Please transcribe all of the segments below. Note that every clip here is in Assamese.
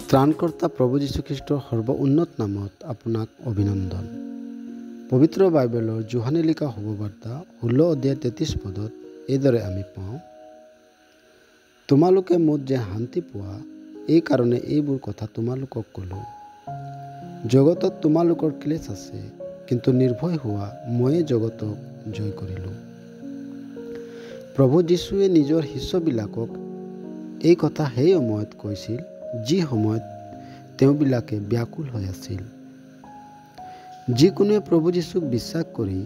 ত্ৰাণকৰ্তা প্ৰভু যীশুখ্ৰীষ্টৰ সৰ্বউন্নত নামত আপোনাক অভিনন্দন। পবিত্ৰ বাইবেলৰ জোহানে লিখা শুভবাৰ্তা 16 অধ্যায় 33 পদত এইদৰে আমি পাওঁ, তোমালোকে মোত যে শান্তি পোৱা, এই কাৰণে এইবোৰ কথা তোমালোকক ক'লোঁ। জগতত তোমালোকৰ ক্লেশ আছে, কিন্তু নিৰ্ভয় হোৱা, ময়ে জগতক জয় কৰিলোঁ। প্ৰভু যীশুৱে নিজৰ শিষ্যবিলাকক এই কথা সেই সময়ত কৈছিল, যি সময়ত তেওঁবিলাকে ব্যাকুল হৈ আছিল। যিকোনোৱে প্ৰভু যীশুক বিশ্বাস কৰি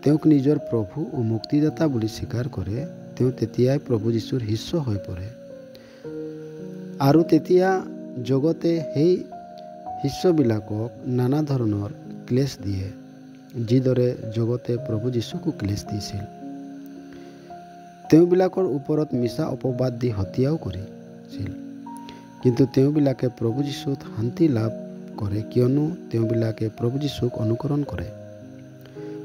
তেওঁক নিজৰ প্ৰভু ও মুক্তিদাতা বুলি স্বীকাৰ কৰে, তেওঁ তেতিয়াই প্ৰভু যীশুৰ শিষ্য হৈ পৰে। আৰু তেতিয়া জগতে সেই শিষ্যবিলাকক নানা ধৰণৰ ক্লেশ দিয়ে, যিদৰে জগতে প্ৰভু যীশুকো ক্লেশ দিছিল। তেওঁবিলাকৰ ওপৰত মিছা অপবাদ দি হত্যাও কৰিছিল। কিন্তু তেওঁবিলাকে প্ৰভু যীশুত শান্তি লাভ কৰে, কিয়নো তেওঁবিলাকে প্ৰভু যীশুক অনুকৰণ কৰে।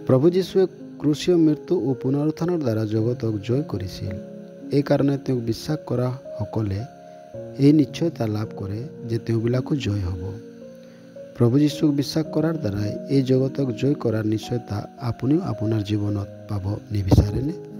প্ৰভু যীশুৱে ক্ৰুচীয় মৃত্যু ও পুনৰুত্থানৰ দ্বাৰা জগতক জয় কৰিছিল। এইকাৰণে তেওঁক বিশ্বাস কৰা সকলে এই নিশ্চয়তা লাভ কৰে যে তেওঁবিলাকো জয় হ'ব। প্ৰভু যীশুক বিশ্বাস কৰাৰ দ্বাৰাই এই জগতক জয় কৰাৰ নিশ্চয়তা আপুনিও আপোনাৰ জীৱনত পাব নিবিচাৰেনে?